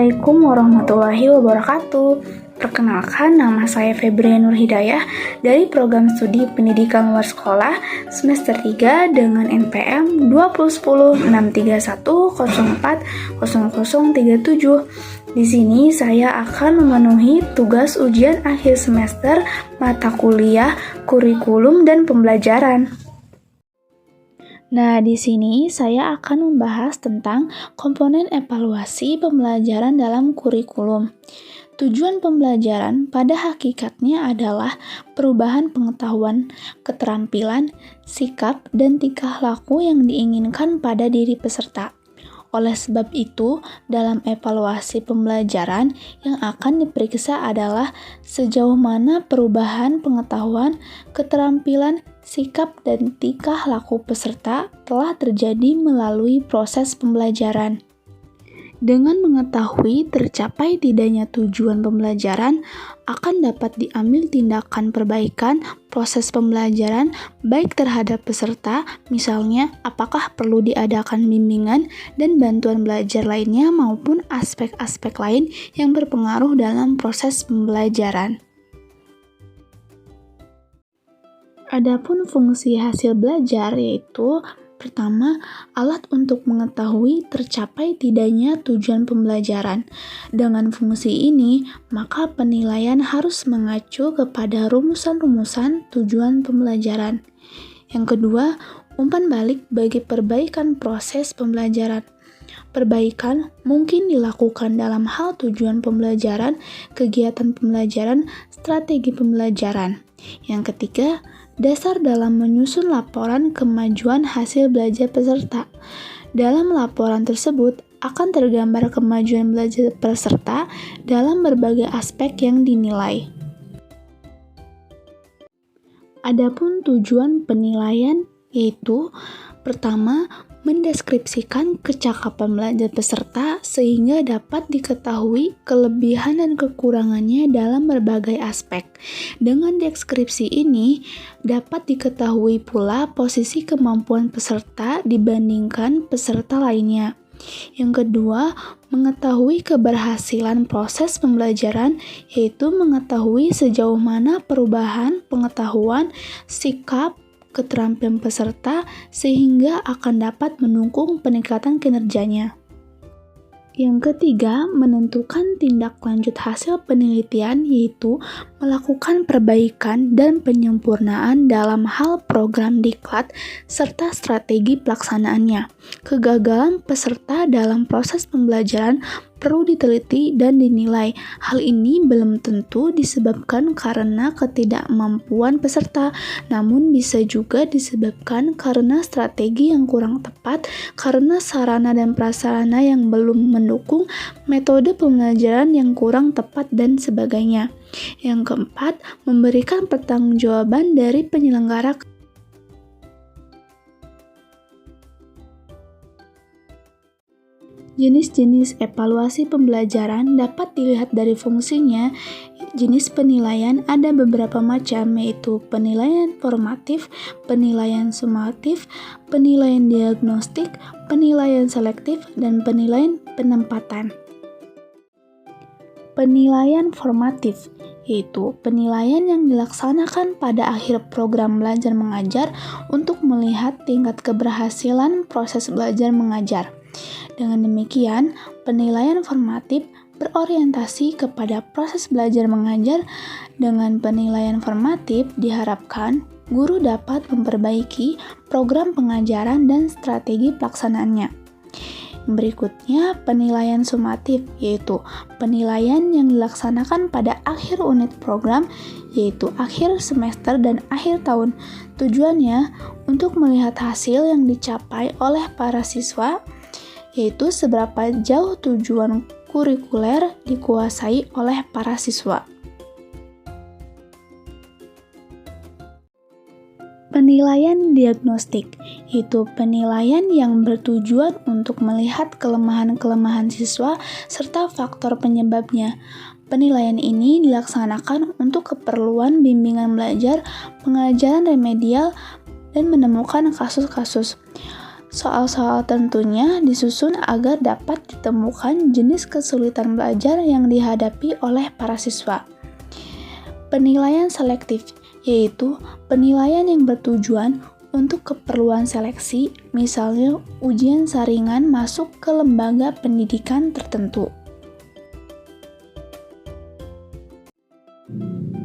Assalamualaikum warahmatullahi wabarakatuh. Perkenalkan, nama saya Febri Nur Hidayah dari Program Studi Pendidikan Luar Sekolah semester 3 dengan NPM 20106310400037. Di sini saya akan memenuhi tugas ujian akhir semester mata kuliah, kurikulum, dan pembelajaran. Nah, di sini saya akan membahas tentang komponen evaluasi pembelajaran dalam kurikulum. Tujuan pembelajaran pada hakikatnya adalah perubahan pengetahuan, keterampilan, sikap, dan tingkah laku yang diinginkan pada diri peserta. Oleh sebab itu, dalam evaluasi pembelajaran yang akan diperiksa adalah sejauh mana perubahan pengetahuan, keterampilan, sikap, dan tingkah laku peserta telah terjadi melalui proses pembelajaran. Dengan mengetahui tercapai tidaknya tujuan pembelajaran, akan dapat diambil tindakan perbaikan proses pembelajaran baik terhadap peserta, misalnya apakah perlu diadakan bimbingan dan bantuan belajar lainnya maupun aspek-aspek lain yang berpengaruh dalam proses pembelajaran. Adapun fungsi hasil belajar yaitu pertama, alat untuk mengetahui tercapai tidaknya tujuan pembelajaran. Dengan fungsi ini, maka penilaian harus mengacu kepada rumusan-rumusan tujuan pembelajaran. Yang kedua, umpan balik bagi perbaikan proses pembelajaran. Perbaikan mungkin dilakukan dalam hal tujuan pembelajaran, kegiatan pembelajaran, strategi pembelajaran. Yang ketiga, dasar dalam menyusun laporan kemajuan hasil belajar peserta. Dalam laporan tersebut akan tergambar kemajuan belajar peserta dalam berbagai aspek yang dinilai. Adapun tujuan penilaian yaitu pertama, mendeskripsikan kecakapan belajar peserta sehingga dapat diketahui kelebihan dan kekurangannya dalam berbagai aspek. Dengan deskripsi ini, dapat diketahui pula posisi kemampuan peserta dibandingkan peserta lainnya. Yang kedua, mengetahui keberhasilan proses pembelajaran, yaitu mengetahui sejauh mana perubahan pengetahuan, sikap, keterampilan peserta sehingga akan dapat mendukung peningkatan kinerjanya. Yang ketiga, menentukan tindak lanjut hasil penelitian yaitu melakukan perbaikan dan penyempurnaan dalam hal program diklat serta strategi pelaksanaannya. Kegagalan peserta dalam proses pembelajaran perlu diteliti dan dinilai. Hal ini belum tentu disebabkan karena ketidakmampuan peserta, namun bisa juga disebabkan karena strategi yang kurang tepat, karena sarana dan prasarana yang belum mendukung, metode pembelajaran yang kurang tepat, dan sebagainya. Yang keempat, memberikan pertanggungjawaban dari penyelenggara. Jenis-jenis evaluasi pembelajaran dapat dilihat dari fungsinya. Jenis penilaian ada beberapa macam, yaitu penilaian formatif, penilaian sumatif, penilaian diagnostik, penilaian selektif, dan penilaian penempatan. Penilaian formatif yaitu penilaian yang dilaksanakan pada akhir program belajar mengajar untuk melihat tingkat keberhasilan proses belajar mengajar. Dengan demikian, penilaian formatif berorientasi kepada proses belajar mengajar. Dengan penilaian formatif diharapkan guru dapat memperbaiki program pengajaran dan strategi pelaksanaannya. Berikutnya, penilaian sumatif, yaitu penilaian yang dilaksanakan pada akhir unit program, yaitu akhir semester dan akhir tahun. Tujuannya untuk melihat hasil yang dicapai oleh para siswa, yaitu seberapa jauh tujuan kurikuler dikuasai oleh para siswa. Penilaian diagnostik, yaitu penilaian yang bertujuan untuk melihat kelemahan-kelemahan siswa serta faktor penyebabnya. Penilaian ini dilaksanakan untuk keperluan bimbingan belajar, pengajaran remedial, dan menemukan kasus-kasus. Soal-soal tentunya disusun agar dapat ditemukan jenis kesulitan belajar yang dihadapi oleh para siswa. Penilaian selektif, yaitu penilaian yang bertujuan untuk keperluan seleksi, misalnya ujian saringan masuk ke lembaga pendidikan tertentu.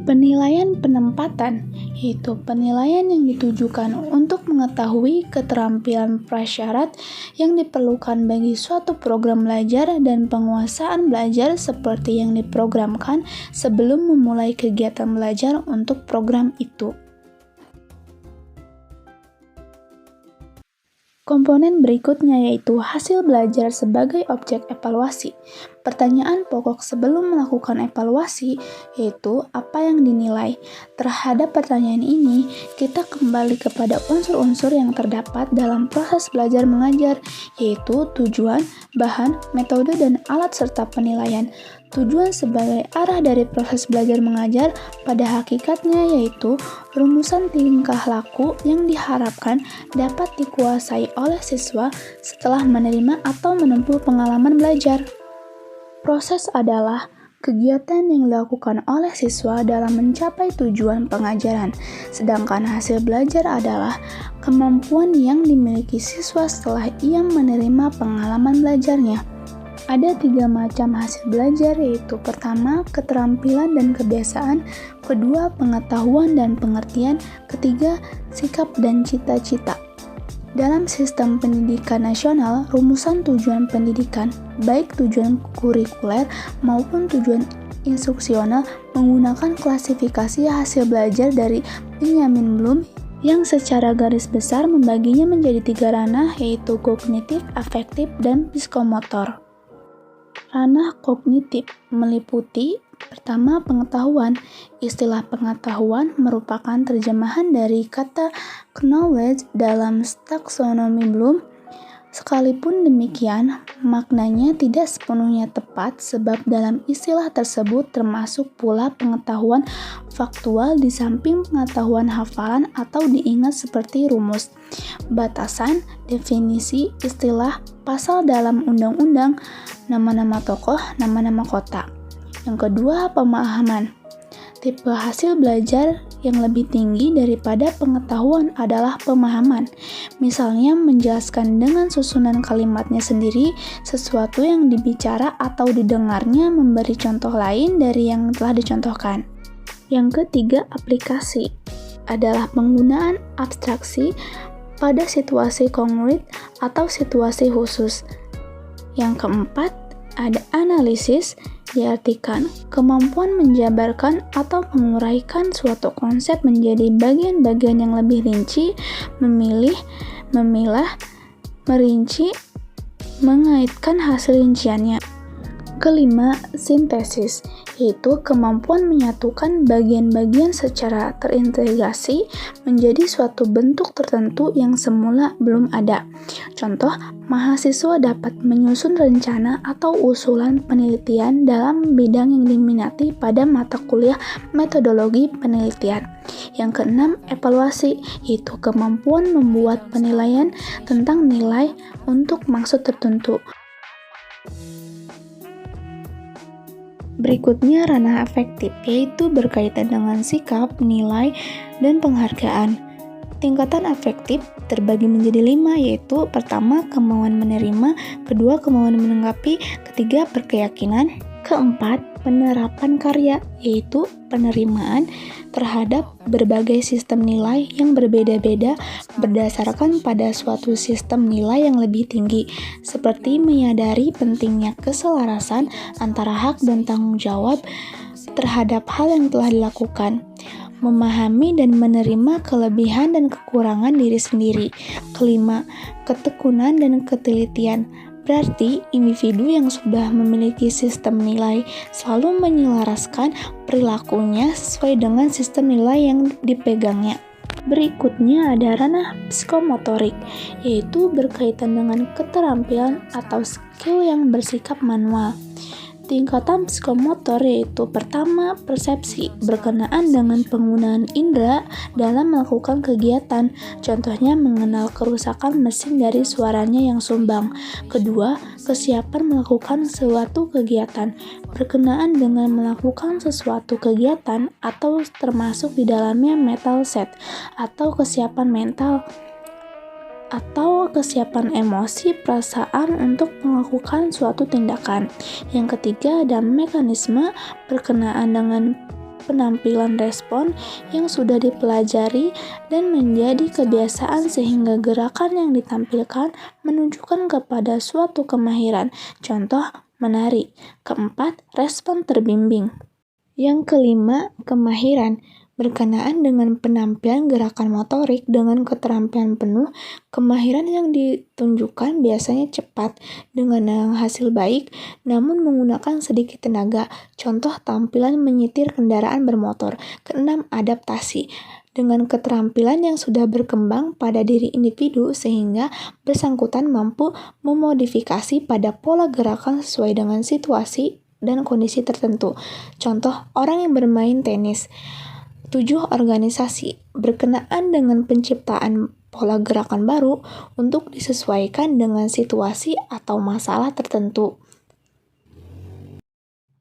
Penilaian penempatan, yaitu penilaian yang ditujukan untuk mengetahui keterampilan prasyarat yang diperlukan bagi suatu program belajar dan penguasaan belajar seperti yang diprogramkan sebelum memulai kegiatan belajar untuk program itu. Komponen berikutnya yaitu hasil belajar sebagai objek evaluasi. Pertanyaan pokok sebelum melakukan evaluasi yaitu apa yang dinilai. Terhadap pertanyaan ini, kita kembali kepada unsur-unsur yang terdapat dalam proses belajar mengajar, yaitu tujuan, bahan, metode, dan alat serta penilaian. Tujuan sebagai arah dari proses belajar mengajar pada hakikatnya yaitu rumusan tingkah laku yang diharapkan dapat dikuasai oleh siswa setelah menerima atau menempuh pengalaman belajar. Proses adalah kegiatan yang dilakukan oleh siswa dalam mencapai tujuan pengajaran, sedangkan hasil belajar adalah kemampuan yang dimiliki siswa setelah ia menerima pengalaman belajarnya. Ada 3 macam hasil belajar, yaitu pertama, keterampilan dan kebiasaan, kedua, pengetahuan dan pengertian, ketiga, sikap dan cita-cita. Dalam sistem pendidikan nasional, rumusan tujuan pendidikan, baik tujuan kurikuler maupun tujuan instruksional, menggunakan klasifikasi hasil belajar dari Benjamin Bloom yang secara garis besar membaginya menjadi 3 ranah, yaitu kognitif, afektif, dan psikomotor. Ranah kognitif meliputi pertama, pengetahuan. Istilah pengetahuan merupakan terjemahan dari kata knowledge dalam taksonomi Bloom. Sekalipun demikian, maknanya tidak sepenuhnya tepat sebab dalam istilah tersebut termasuk pula pengetahuan faktual di samping pengetahuan hafalan atau diingat seperti rumus, batasan, definisi, istilah, pasal dalam undang-undang, nama-nama tokoh, nama-nama kota. Yang kedua, pemahaman. Tipe hasil belajar yang lebih tinggi daripada pengetahuan adalah pemahaman. Misalnya menjelaskan dengan susunan kalimatnya sendiri sesuatu yang dibicara atau didengarnya, memberi contoh lain dari yang telah dicontohkan. Yang ketiga, aplikasi adalah penggunaan abstraksi pada situasi konkret atau situasi khusus. Yang keempat, ada analisis, diartikan kemampuan menjabarkan atau menguraikan suatu konsep menjadi bagian-bagian yang lebih rinci, memilih, memilah, merinci, mengaitkan hasil rinciannya. Kelima, sintesis, yaitu kemampuan menyatukan bagian-bagian secara terintegrasi menjadi suatu bentuk tertentu yang semula belum ada. Contoh, mahasiswa dapat menyusun rencana atau usulan penelitian dalam bidang yang diminati pada mata kuliah metodologi penelitian. Yang keenam, evaluasi, yaitu kemampuan membuat penilaian tentang nilai untuk maksud tertentu. Berikutnya ranah afektif, yaitu berkaitan dengan sikap, nilai, dan penghargaan. Tingkatan afektif terbagi menjadi 5, yaitu pertama, kemauan menerima, kedua, kemauan menanggapi, ketiga, berkeyakinan, keempat, penerapan karya, yaitu penerimaan terhadap berbagai sistem nilai yang berbeda-beda berdasarkan pada suatu sistem nilai yang lebih tinggi, seperti menyadari pentingnya keselarasan antara hak dan tanggung jawab terhadap hal yang telah dilakukan, memahami dan menerima kelebihan dan kekurangan diri sendiri. Kelima, ketekunan dan ketelitian. Berarti, individu yang sudah memiliki sistem nilai selalu menyelaraskan perilakunya sesuai dengan sistem nilai yang dipegangnya. Berikutnya ada ranah psikomotorik, yaitu berkaitan dengan keterampilan atau skill yang bersifat manual. Tingkatan psikomotor yaitu pertama, persepsi, berkenaan dengan penggunaan indera dalam melakukan kegiatan, contohnya mengenal kerusakan mesin dari suaranya yang sumbang. Kedua, kesiapan melakukan suatu kegiatan, berkenaan dengan melakukan sesuatu kegiatan atau termasuk di dalamnya mental set, atau kesiapan mental atau kesiapan emosi perasaan untuk melakukan suatu tindakan. Yang ketiga ada mekanisme berkenaan dengan penampilan respon yang sudah dipelajari dan menjadi kebiasaan sehingga gerakan yang ditampilkan menunjukkan kepada suatu kemahiran. Contoh, menari. Keempat, respon terbimbing. Yang kelima, kemahiran. Berkenaan dengan penampilan gerakan motorik dengan keterampilan penuh, kemahiran yang ditunjukkan biasanya cepat dengan hasil baik, namun menggunakan sedikit tenaga. Contoh, tampilan menyetir kendaraan bermotor. Keenam, adaptasi. Dengan keterampilan yang sudah berkembang pada diri individu sehingga bersangkutan mampu memodifikasi pada pola gerakan sesuai dengan situasi dan kondisi tertentu. Contoh, orang yang bermain tenis. 7. Organisasi. Berkenaan dengan penciptaan pola gerakan baru untuk disesuaikan dengan situasi atau masalah tertentu.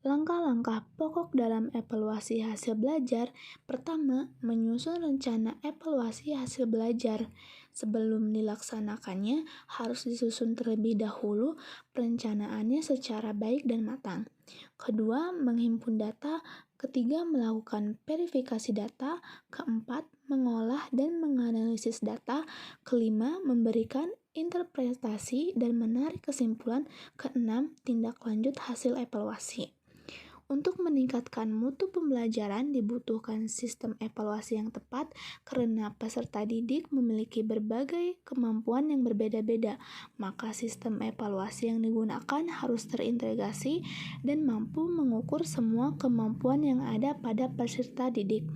Langkah-langkah pokok dalam evaluasi hasil belajar. Pertama, menyusun rencana evaluasi hasil belajar. Sebelum dilaksanakannya, harus disusun terlebih dahulu perencanaannya secara baik dan matang. Kedua, menghimpun data. Ketiga, melakukan verifikasi data. Keempat, mengolah dan menganalisis data. Kelima, memberikan interpretasi dan menarik kesimpulan. Keenam, tindak lanjut hasil evaluasi. Untuk meningkatkan mutu pembelajaran dibutuhkan sistem evaluasi yang tepat karena peserta didik memiliki berbagai kemampuan yang berbeda-beda. Maka sistem evaluasi yang digunakan harus terintegrasi dan mampu mengukur semua kemampuan yang ada pada peserta didik.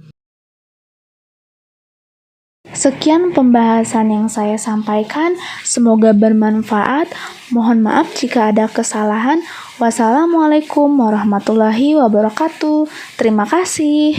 Sekian pembahasan yang saya sampaikan, semoga bermanfaat. Mohon maaf jika ada kesalahan. Wassalamualaikum warahmatullahi wabarakatuh. Terima kasih.